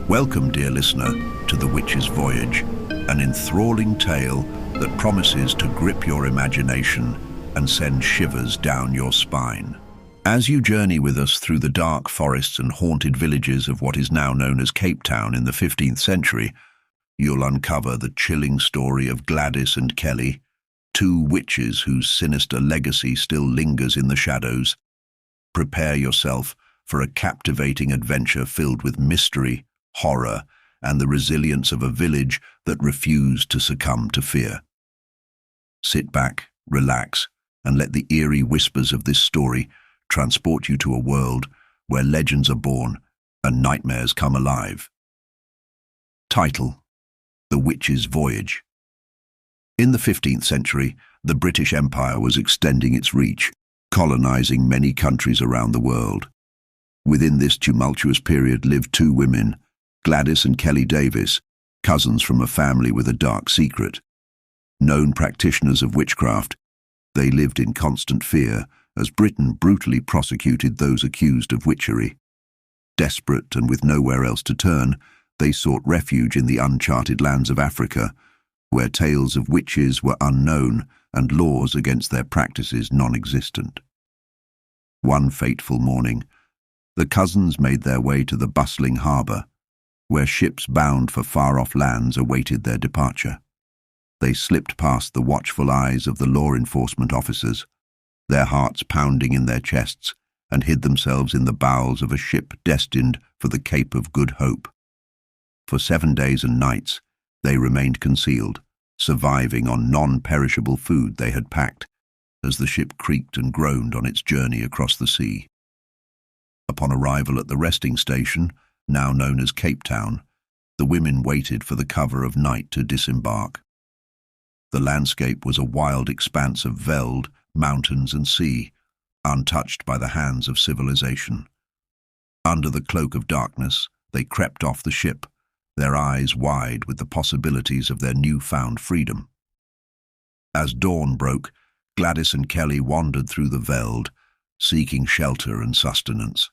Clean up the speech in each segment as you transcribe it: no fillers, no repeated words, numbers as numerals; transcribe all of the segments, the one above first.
Welcome, dear listener, to The Witch's Voyage, an enthralling tale that promises to grip your imagination and send shivers down your spine. As you journey with us through the dark forests and haunted villages of what is now known as Cape Town in the 15th century, you'll uncover the chilling story of Gladys and Kelly, two witches whose sinister legacy still lingers in the shadows. Prepare yourself for a captivating adventure filled with mystery, horror, and the resilience of a village that refused to succumb to fear. Sit back, relax, and let the eerie whispers of this story transport you to a world where legends are born and nightmares come alive. Title: The Witch's Voyage. In the 15th century, the British Empire was extending its reach, colonizing many countries around the world. Within this tumultuous period lived two women, Gladys and Kelly Davis, cousins from a family with a dark secret. Known practitioners of witchcraft, they lived in constant fear as Britain brutally prosecuted those accused of witchery. Desperate and with nowhere else to turn, they sought refuge in the uncharted lands of Africa, where tales of witches were unknown and laws against their practices non-existent. One fateful morning, the cousins made their way to the bustling harbour, where ships bound for far-off lands awaited their departure. They slipped past the watchful eyes of the law enforcement officers, their hearts pounding in their chests, and hid themselves in the bowels of a ship destined for the Cape of Good Hope. For 7 days and nights, they remained concealed, surviving on non-perishable food they had packed, as the ship creaked and groaned on its journey across the sea. Upon arrival at the resting station, now known as Cape Town, the women waited for the cover of night to disembark. The landscape was a wild expanse of veld, mountains and sea, untouched by the hands of civilization. Under the cloak of darkness, they crept off the ship, their eyes wide with the possibilities of their newfound freedom. As dawn broke, Gladys and Kelly wandered through the veld, seeking shelter and sustenance.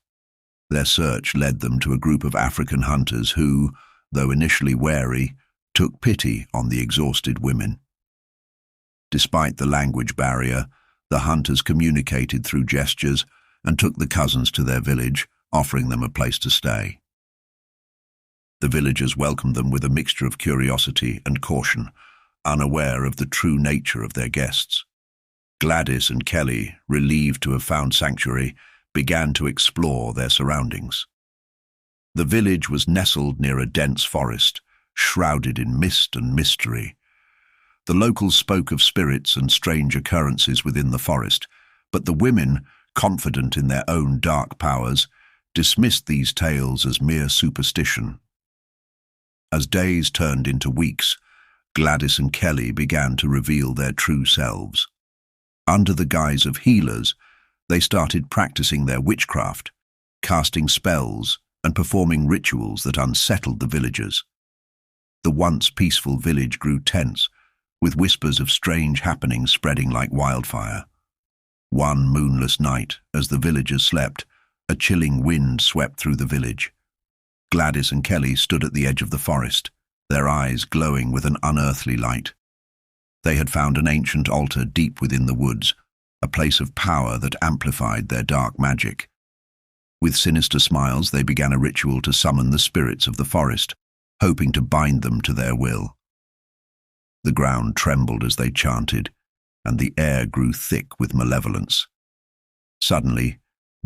Their search led them to a group of African hunters who, though initially wary, took pity on the exhausted women. Despite the language barrier, the hunters communicated through gestures and took the cousins to their village, offering them a place to stay. The villagers welcomed them with a mixture of curiosity and caution, unaware of the true nature of their guests. Gladys and Kelly, relieved to have found sanctuary, began to explore their surroundings. The village was nestled near a dense forest, shrouded in mist and mystery. The locals spoke of spirits and strange occurrences within the forest, but the women, confident in their own dark powers, dismissed these tales as mere superstition. As days turned into weeks, Gladys and Kelly began to reveal their true selves. Under the guise of healers, they started practicing their witchcraft, casting spells and performing rituals that unsettled the villagers. The once peaceful village grew tense, with whispers of strange happenings spreading like wildfire. One moonless night, as the villagers slept, a chilling wind swept through the village. Gladys and Kelly stood at the edge of the forest, their eyes glowing with an unearthly light. They had found an ancient altar deep within the woods, a place of power that amplified their dark magic. With sinister smiles, they began a ritual to summon the spirits of the forest, hoping to bind them to their will. The ground trembled as they chanted, and the air grew thick with malevolence. Suddenly,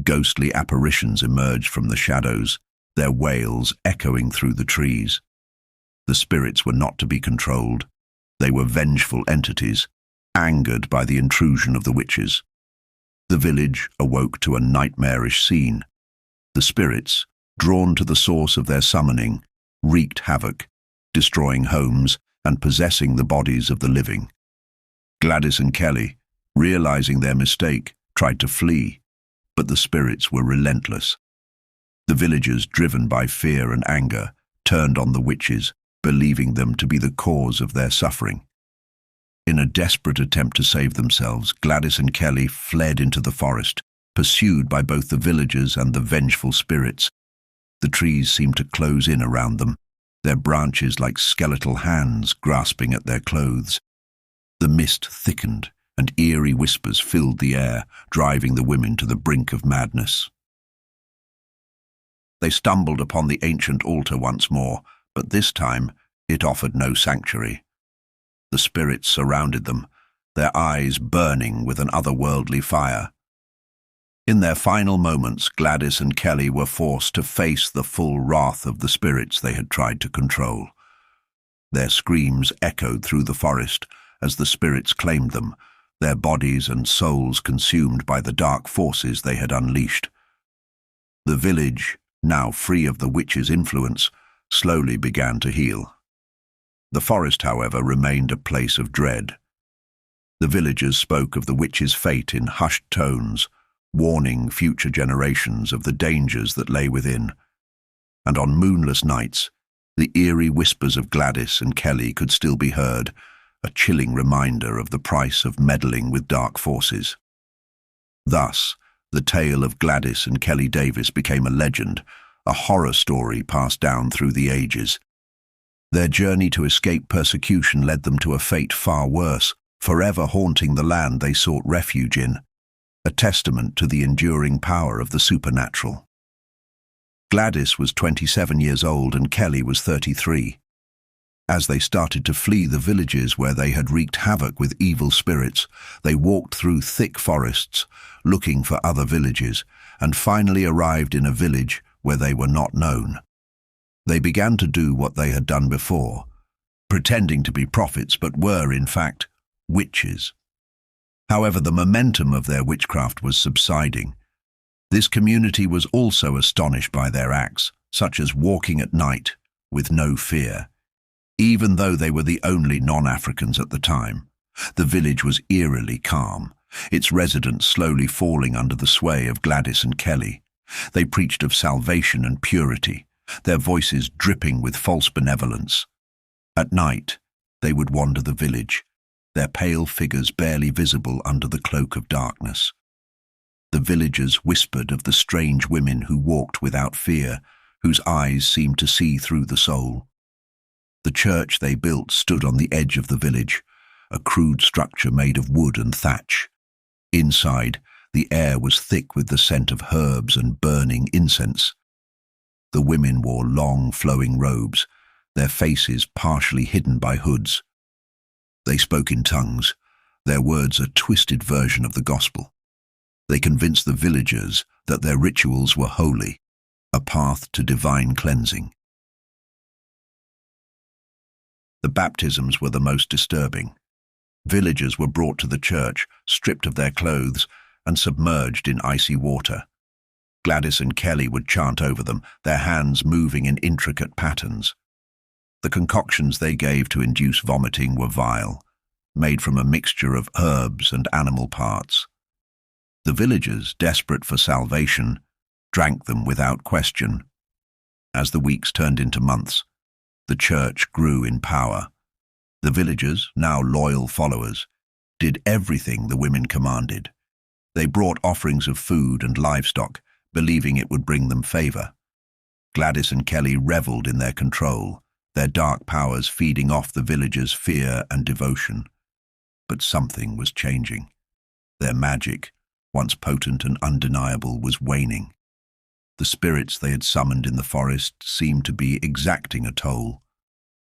ghostly apparitions emerged from the shadows, their wails echoing through the trees. The spirits were not to be controlled. They were vengeful entities, angered by the intrusion of the witches. The village awoke to a nightmarish scene. The spirits, drawn to the source of their summoning, wreaked havoc, destroying homes and possessing the bodies of the living. Gladys and Kelly, realizing their mistake, tried to flee, but the spirits were relentless. The villagers, driven by fear and anger, turned on the witches, believing them to be the cause of their suffering. In a desperate attempt to save themselves, Gladys and Kelly fled into the forest, pursued by both the villagers and the vengeful spirits. The trees seemed to close in around them, their branches like skeletal hands grasping at their clothes. The mist thickened, and eerie whispers filled the air, driving the women to the brink of madness. They stumbled upon the ancient altar once more, but this time it offered no sanctuary. The spirits surrounded them, their eyes burning with an otherworldly fire. In their final moments, Gladys and Kelly were forced to face the full wrath of the spirits they had tried to control. Their screams echoed through the forest as the spirits claimed them, their bodies and souls consumed by the dark forces they had unleashed. The village, now free of the witch's influence, slowly began to heal. The forest, however, remained a place of dread. The villagers spoke of the witch's fate in hushed tones, warning future generations of the dangers that lay within. And on moonless nights, the eerie whispers of Gladys and Kelly could still be heard, a chilling reminder of the price of meddling with dark forces. Thus, the tale of Gladys and Kelly Davis became a legend, a horror story passed down through the ages. Their journey to escape persecution led them to a fate far worse, forever haunting the land they sought refuge in, a testament to the enduring power of the supernatural. Gladys was 27 years old and Kelly was 33. As they started to flee the villages where they had wreaked havoc with evil spirits, they walked through thick forests, looking for other villages, and finally arrived in a village where they were not known. They began to do what they had done before, pretending to be prophets but were, in fact, witches. However, the momentum of their witchcraft was subsiding. This community was also astonished by their acts, such as walking at night with no fear. Even though they were the only non-Africans at the time, the village was eerily calm, its residents slowly falling under the sway of Gladys and Kelly. They preached of salvation and purity, their voices dripping with false benevolence. At night, they would wander the village, their pale figures barely visible under the cloak of darkness. The villagers whispered of the strange women who walked without fear, whose eyes seemed to see through the soul. The church they built stood on the edge of the village, a crude structure made of wood and thatch. Inside, the air was thick with the scent of herbs and burning incense. The women wore long, flowing robes, their faces partially hidden by hoods. They spoke in tongues, their words a twisted version of the gospel. They convinced the villagers that their rituals were holy, a path to divine cleansing. The baptisms were the most disturbing. Villagers were brought to the church, stripped of their clothes, and submerged in icy water. Gladys and Kelly would chant over them, their hands moving in intricate patterns. The concoctions they gave to induce vomiting were vile, made from a mixture of herbs and animal parts. The villagers, desperate for salvation, drank them without question. As the weeks turned into months, the church grew in power. The villagers, now loyal followers, did everything the women commanded. They brought offerings of food and livestock, believing it would bring them favor. Gladys and Kelly reveled in their control, their dark powers feeding off the villagers' fear and devotion. But something was changing. Their magic, once potent and undeniable, was waning. The spirits they had summoned in the forest seemed to be exacting a toll.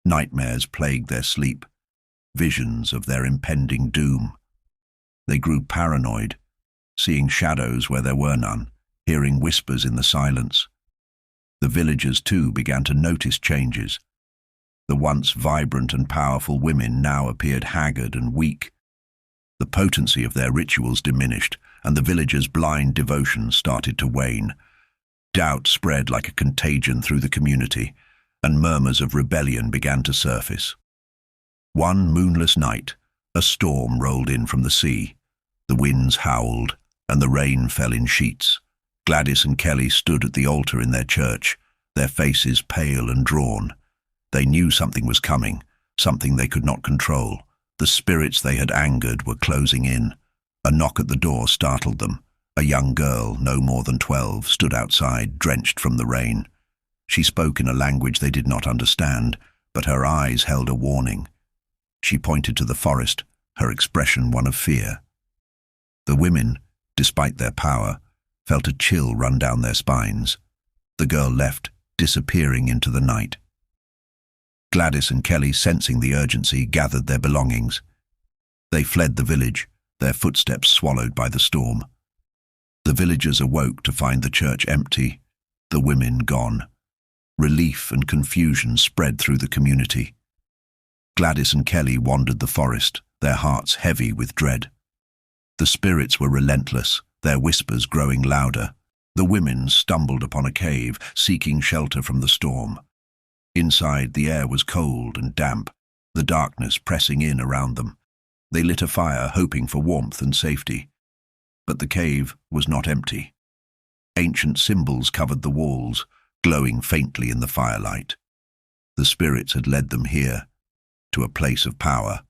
Nightmares plagued their sleep, visions of their impending doom. They grew paranoid, seeing shadows where there were none, hearing whispers in the silence. The villagers, too, began to notice changes. The once vibrant and powerful women now appeared haggard and weak. The potency of their rituals diminished, and the villagers' blind devotion started to wane. Doubt spread like a contagion through the community, and murmurs of rebellion began to surface. One moonless night, a storm rolled in from the sea. The winds howled, and the rain fell in sheets. Gladys and Kelly stood at the altar in their church, their faces pale and drawn. They knew something was coming, something they could not control. The spirits they had angered were closing in. A knock at the door startled them. A young girl, no more than 12, stood outside, drenched from the rain. She spoke in a language they did not understand, but her eyes held a warning. She pointed to the forest, her expression one of fear. The women, despite their power, felt a chill run down their spines. The girl left, disappearing into the night. Gladys and Kelly, sensing the urgency, gathered their belongings. They fled the village, their footsteps swallowed by the storm. The villagers awoke to find the church empty, the women gone. Relief and confusion spread through the community. Gladys and Kelly wandered the forest, their hearts heavy with dread. The spirits were relentless, their whispers growing louder. The women stumbled upon a cave, seeking shelter from the storm. Inside, the air was cold and damp, the darkness pressing in around them. They lit a fire, hoping for warmth and safety. But the cave was not empty. Ancient symbols covered the walls, glowing faintly in the firelight. The spirits had led them here, to a place of power.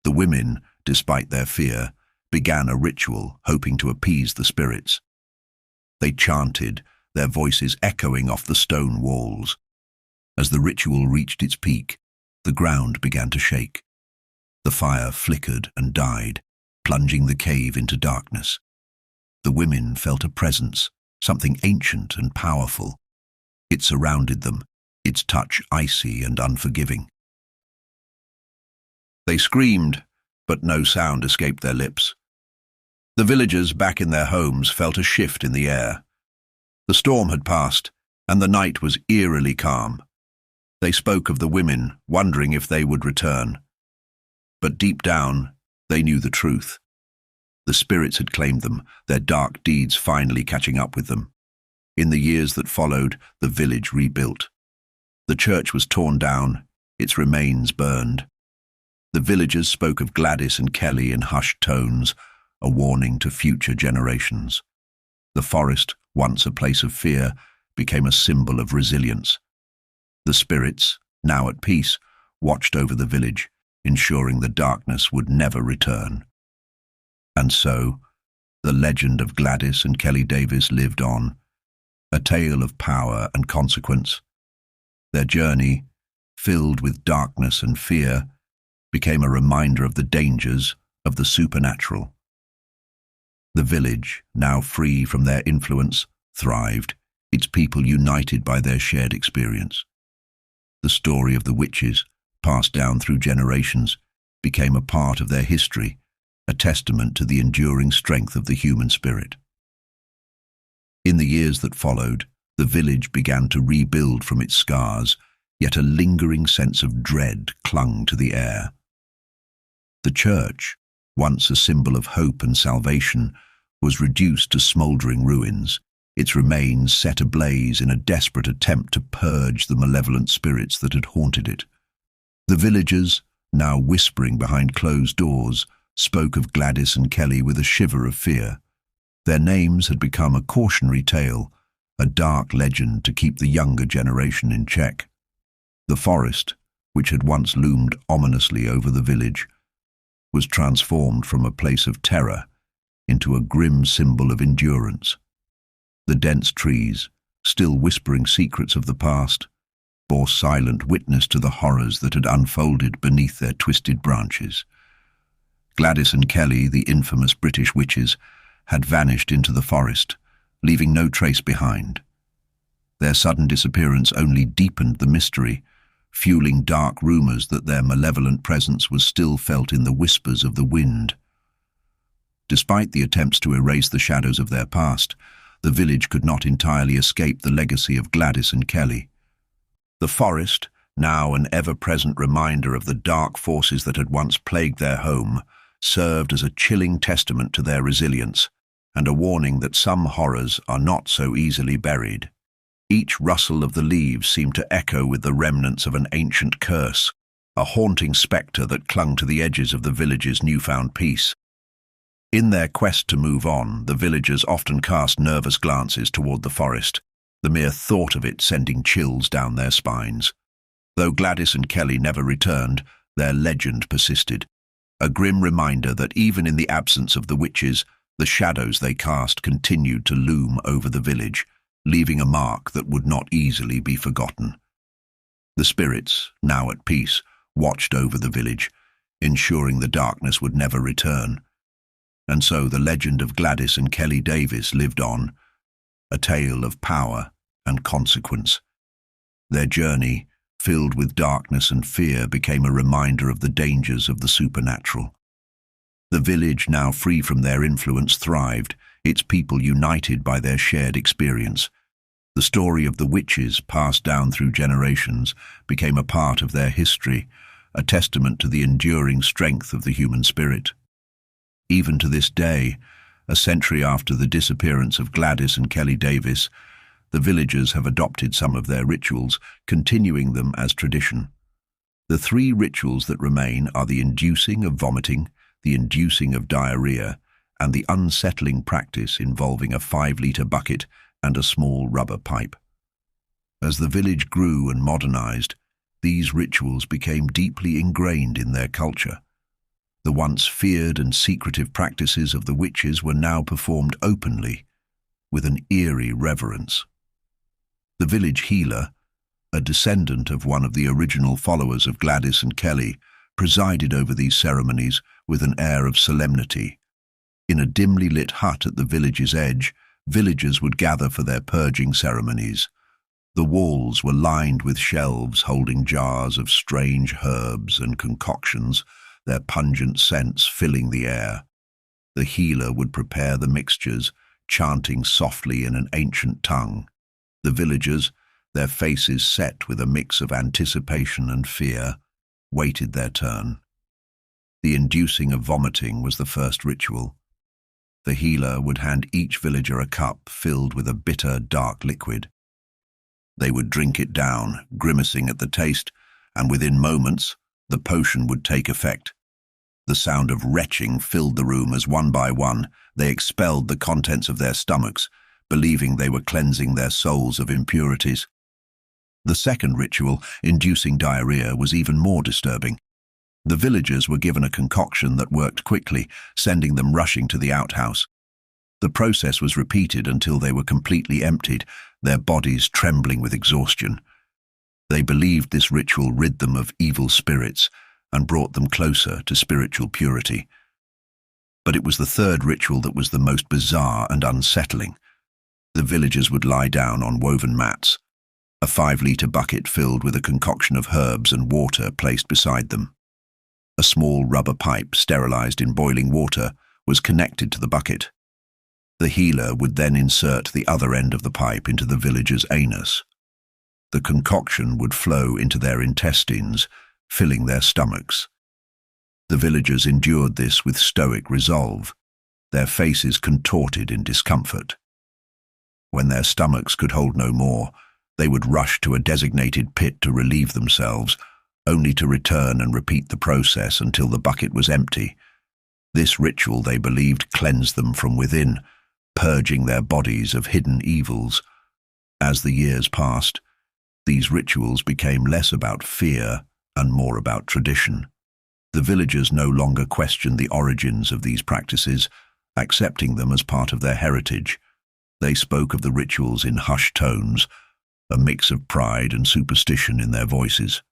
The women, despite their fear, began a ritual, hoping to appease the spirits. They chanted, their voices echoing off the stone walls. As the ritual reached its peak, the ground began to shake. The fire flickered and died, plunging the cave into darkness. The women felt a presence, something ancient and powerful. It surrounded them, its touch icy and unforgiving. They screamed, but no sound escaped their lips. The villagers back in their homes felt a shift in the air. The storm had passed, and the night was eerily calm. They spoke of the women, wondering if they would return. But deep down, they knew the truth. The spirits had claimed them, their dark deeds finally catching up with them. In the years that followed, the village rebuilt. The church was torn down, its remains burned. The villagers spoke of Gladys and Kelly in hushed tones, a warning to future generations. The forest, once a place of fear, became a symbol of resilience. The spirits, now at peace, watched over the village, ensuring the darkness would never return. And so, the legend of Gladys and Kelly Davis lived on, a tale of power and consequence. Their journey, filled with darkness and fear, became a reminder of the dangers of the supernatural. The village, now free from their influence, thrived, its people united by their shared experience. The story of the witches, passed down through generations, became a part of their history, a testament to the enduring strength of the human spirit. In the years that followed, the village began to rebuild from its scars, yet a lingering sense of dread clung to the air. The church, once a symbol of hope and salvation, was reduced to smouldering ruins, its remains set ablaze in a desperate attempt to purge the malevolent spirits that had haunted it. The villagers, now whispering behind closed doors, spoke of Gladys and Kelly with a shiver of fear. Their names had become a cautionary tale, a dark legend to keep the younger generation in check. The forest, which had once loomed ominously over the village, was transformed from a place of terror into a grim symbol of endurance. The dense trees, still whispering secrets of the past, bore silent witness to the horrors that had unfolded beneath their twisted branches. Gladys and Kelly, the infamous British witches, had vanished into the forest, leaving no trace behind. Their sudden disappearance only deepened the mystery, fueling dark rumors that their malevolent presence was still felt in the whispers of the wind. Despite the attempts to erase the shadows of their past, the village could not entirely escape the legacy of Gladys and Kelly. The forest, now an ever-present reminder of the dark forces that had once plagued their home, served as a chilling testament to their resilience, and a warning that some horrors are not so easily buried. Each rustle of the leaves seemed to echo with the remnants of an ancient curse, a haunting spectre that clung to the edges of the village's newfound peace. In their quest to move on, the villagers often cast nervous glances toward the forest, the mere thought of it sending chills down their spines. Though Gladys and Kelly never returned, their legend persisted, a grim reminder that even in the absence of the witches, the shadows they cast continued to loom over the village, leaving a mark that would not easily be forgotten. The spirits, now at peace, watched over the village, ensuring the darkness would never return. And so the legend of Gladys and Kelly Davis lived on, a tale of power and consequence. Their journey, filled with darkness and fear, became a reminder of the dangers of the supernatural. The village, now free from their influence, thrived, its people united by their shared experience. The story of the witches, passed down through generations, became a part of their history, a testament to the enduring strength of the human spirit. Even to this day, a century after the disappearance of Gladys and Kelly Davis, the villagers have adopted some of their rituals, continuing them as tradition. The three rituals that remain are the inducing of vomiting, the inducing of diarrhea, and the unsettling practice involving a 5-liter bucket and a small rubber pipe. As the village grew and modernized, these rituals became deeply ingrained in their culture. The once feared and secretive practices of the witches were now performed openly, with an eerie reverence. The village healer, a descendant of one of the original followers of Gladys and Kelly, presided over these ceremonies with an air of solemnity. In a dimly lit hut at the village's edge, villagers would gather for their purging ceremonies. The walls were lined with shelves holding jars of strange herbs and concoctions, their pungent scents filling the air. The healer would prepare the mixtures, chanting softly in an ancient tongue. The villagers, their faces set with a mix of anticipation and fear, waited their turn. The inducing of vomiting was the first ritual. The healer would hand each villager a cup filled with a bitter, dark liquid. They would drink it down, grimacing at the taste, and within moments, the potion would take effect. The sound of retching filled the room as one by one they expelled the contents of their stomachs, believing they were cleansing their souls of impurities. The second ritual, inducing diarrhea, was even more disturbing. The villagers were given a concoction that worked quickly, sending them rushing to the outhouse. The process was repeated until they were completely emptied, their bodies trembling with exhaustion. They believed this ritual rid them of evil spirits and brought them closer to spiritual purity. But it was the third ritual that was the most bizarre and unsettling. The villagers would lie down on woven mats, a 5-liter bucket filled with a concoction of herbs and water placed beside them. A small rubber pipe, sterilized in boiling water, was connected to the bucket. The healer would then insert the other end of the pipe into the villager's anus. The concoction would flow into their intestines, filling their stomachs. The villagers endured this with stoic resolve, their faces contorted in discomfort. When their stomachs could hold no more, they would rush to a designated pit to relieve themselves, only to return and repeat the process until the bucket was empty. This ritual, they believed, cleansed them from within, purging their bodies of hidden evils. As the years passed, these rituals became less about fear and more about tradition. The villagers no longer questioned the origins of these practices, accepting them as part of their heritage. They spoke of the rituals in hushed tones, a mix of pride and superstition in their voices.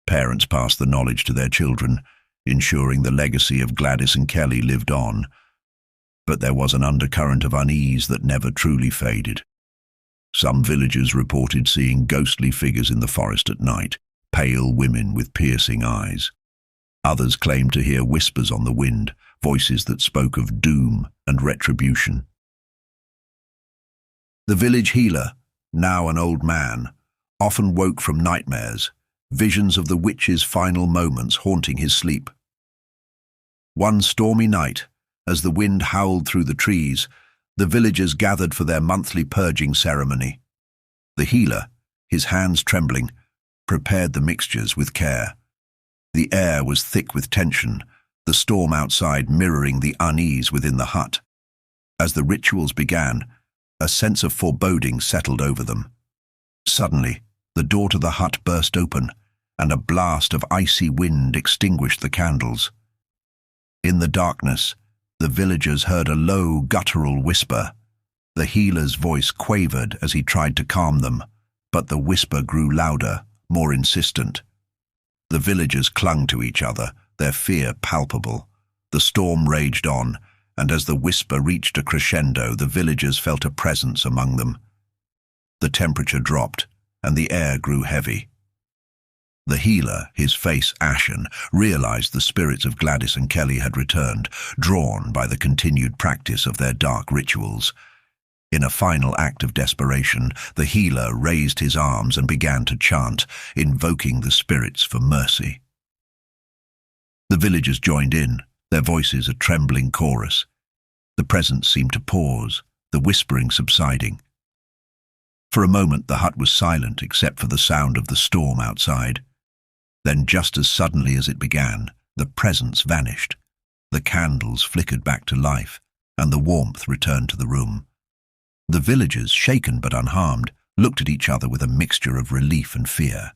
Parents passed the knowledge to their children, ensuring the legacy of Gladys and Kelly lived on. But there was an undercurrent of unease that never truly faded. Some villagers reported seeing ghostly figures in the forest at night, pale women with piercing eyes. Others claimed to hear whispers on the wind, voices that spoke of doom and retribution. The village healer, now an old man, often woke from nightmares, visions of the witch's final moments haunting his sleep. One stormy night, as the wind howled through the trees, the villagers gathered for their monthly purging ceremony. The healer, his hands trembling, prepared the mixtures with care. The air was thick with tension, the storm outside mirroring the unease within the hut. As the rituals began, a sense of foreboding settled over them. Suddenly, the door to the hut burst open, and a blast of icy wind extinguished the candles. In the darkness, the villagers heard a low, guttural whisper, The healer's voice quavered as he tried to calm them, but the whisper grew louder, more insistent. The villagers clung to each other, their fear palpable. The storm raged on, and as the whisper reached a crescendo, the villagers felt a presence among them. The temperature dropped, and the air grew heavy. The healer, his face ashen, realized the spirits of Gladys and Kelly had returned, drawn by the continued practice of their dark rituals. In a final act of desperation, the healer raised his arms and began to chant, invoking the spirits for mercy. The villagers joined in, their voices a trembling chorus. The presence seemed to pause, the whispering subsiding. For a moment the hut was silent except for the sound of the storm outside. Then, just as suddenly as it began, the presence vanished. The candles flickered back to life, and the warmth returned to the room. The villagers, shaken but unharmed, looked at each other with a mixture of relief and fear.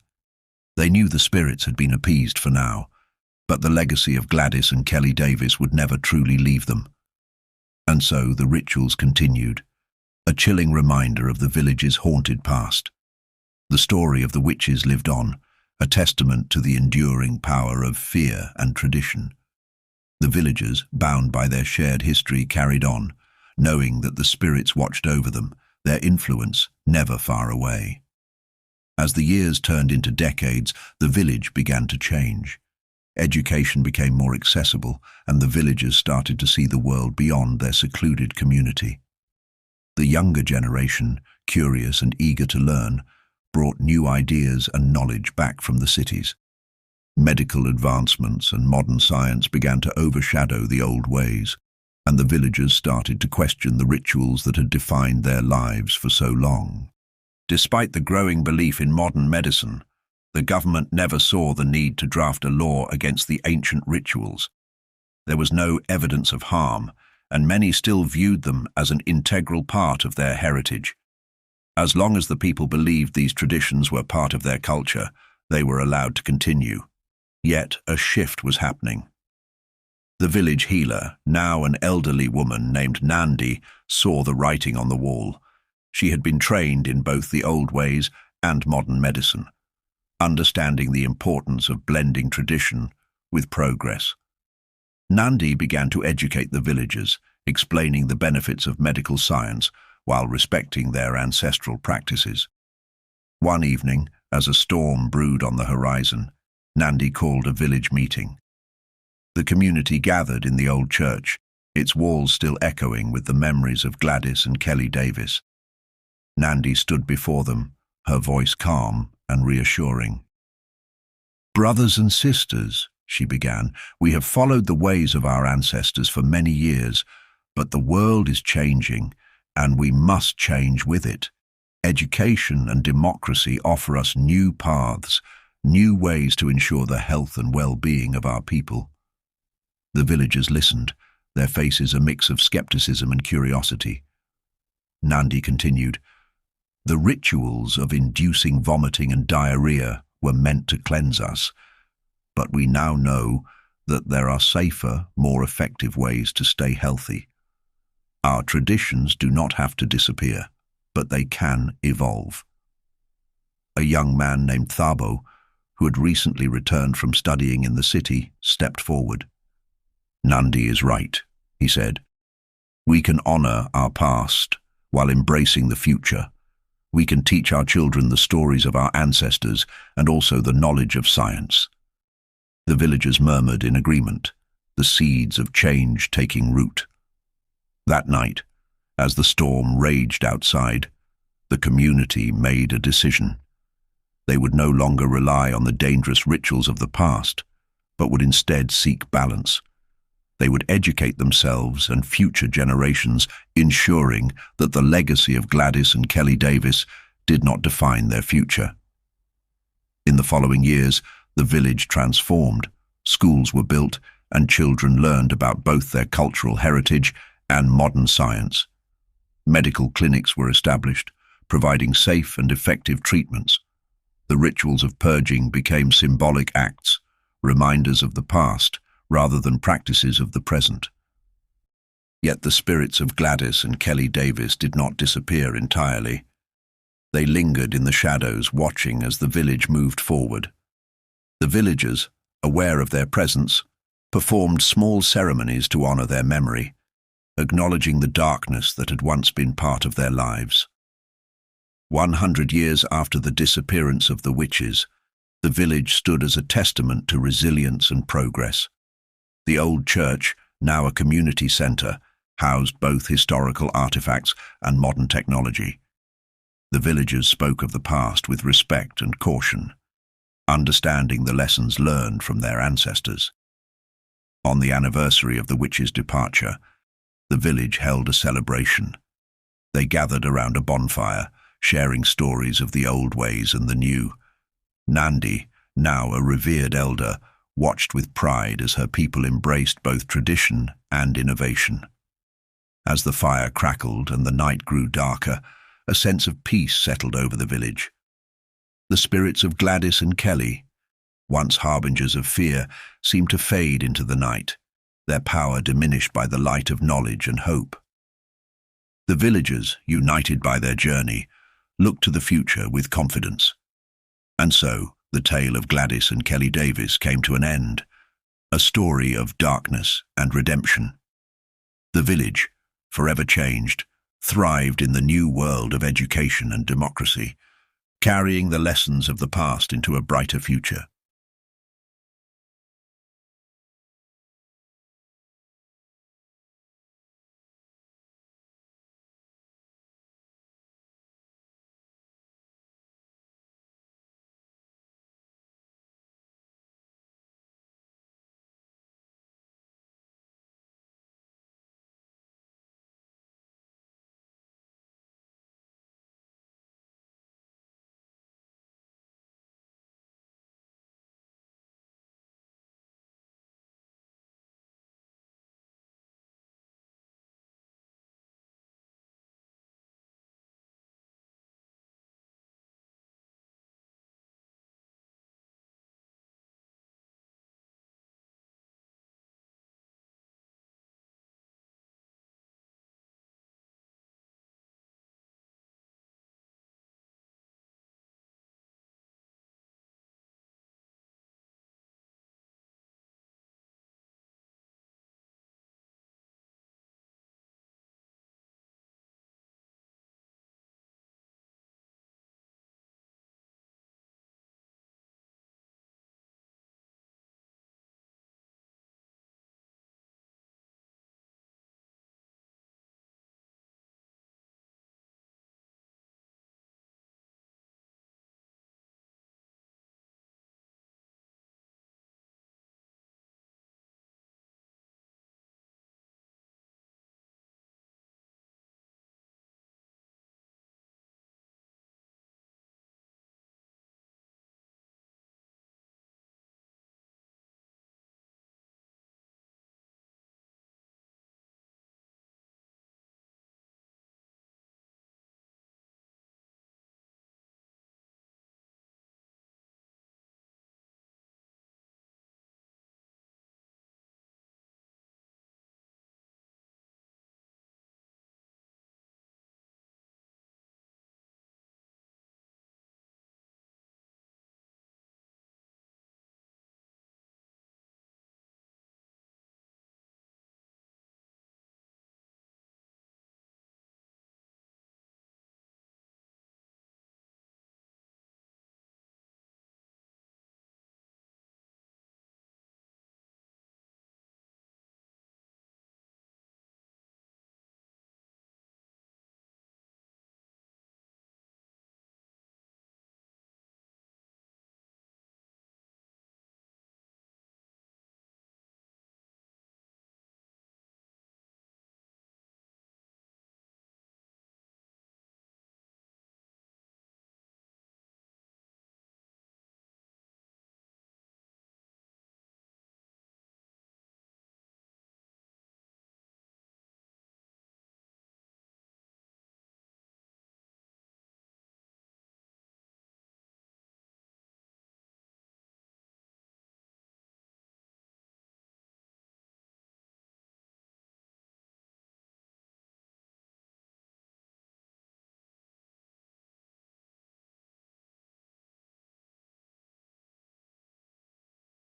They knew the spirits had been appeased for now, but the legacy of Gladys and Kelly Davis would never truly leave them. And so the rituals continued, a chilling reminder of the village's haunted past. The story of the witches lived on, a testament to the enduring power of fear and tradition. The villagers, bound by their shared history, carried on, knowing that the spirits watched over them, their influence never far away. As the years turned into decades, the village began to change. Education became more accessible, and the villagers started to see the world beyond their secluded community. The younger generation, curious and eager to learn, brought new ideas and knowledge back from the cities. Medical advancements and modern science began to overshadow the old ways, and the villagers started to question the rituals that had defined their lives for so long. Despite the growing belief in modern medicine, the government never saw the need to draft a law against the ancient rituals. There was no evidence of harm, and many still viewed them as an integral part of their heritage. As long as the people believed these traditions were part of their culture, they were allowed to continue. Yet a shift was happening. The village healer, now an elderly woman named Nandi, saw the writing on the wall. She had been trained in both the old ways and modern medicine, understanding the importance of blending tradition with progress. Nandi began to educate the villagers, explaining the benefits of medical science while respecting their ancestral practices. One evening, as a storm brewed on the horizon, Nandi called a village meeting. The community gathered in the old church, its walls still echoing with the memories of Gladys and Kelly Davis. Nandi stood before them, her voice calm and reassuring. "Brothers and sisters," she began, "we have followed the ways of our ancestors for many years, but the world is changing, and we must change with it. Education and democracy offer us new paths, new ways to ensure the health and well-being of our people." The villagers listened, their faces a mix of skepticism and curiosity. Nandi continued, "The rituals of inducing vomiting and diarrhea were meant to cleanse us, but we now know that there are safer, more effective ways to stay healthy. Our traditions do not have to disappear, but they can evolve." A young man named Thabo, who had recently returned from studying in the city, stepped forward. "Nandi is right," he said. "We can honor our past while embracing the future. We can teach our children the stories of our ancestors and also the knowledge of science." The villagers murmured in agreement, the seeds of change taking root. That night, as the storm raged outside, the community made a decision. They would no longer rely on the dangerous rituals of the past, but would instead seek balance. They would educate themselves and future generations, ensuring that the legacy of Gladys and Kelly Davis did not define their future. In the following years, the village transformed. Schools were built, and children learned about both their cultural heritage and modern science. Medical clinics were established, providing safe and effective treatments. The rituals of purging became symbolic acts, reminders of the past, rather than practices of the present. Yet the spirits of Gladys and Kelly Davis did not disappear entirely. They lingered in the shadows, watching as the village moved forward. The villagers, aware of their presence, performed small ceremonies to honor their memory, acknowledging the darkness that had once been part of their lives. 100 years after the disappearance of the witches, the village stood as a testament to resilience and progress. The old church, now a community center, housed both historical artifacts and modern technology. The villagers spoke of the past with respect and caution, understanding the lessons learned from their ancestors. On the anniversary of the witches' departure, the village held a celebration. They gathered around a bonfire, sharing stories of the old ways and the new. Nandi, now a revered elder, watched with pride as her people embraced both tradition and innovation. As the fire crackled and the night grew darker, a sense of peace settled over the village. The spirits of Gladys and Kelly, once harbingers of fear, seemed to fade into the night, their power diminished by the light of knowledge and hope. The villagers, united by their journey, looked to the future with confidence. And so, the tale of Gladys and Kelly Davis came to an end, a story of darkness and redemption. The village, forever changed, thrived in the new world of education and democracy, carrying the lessons of the past into a brighter future.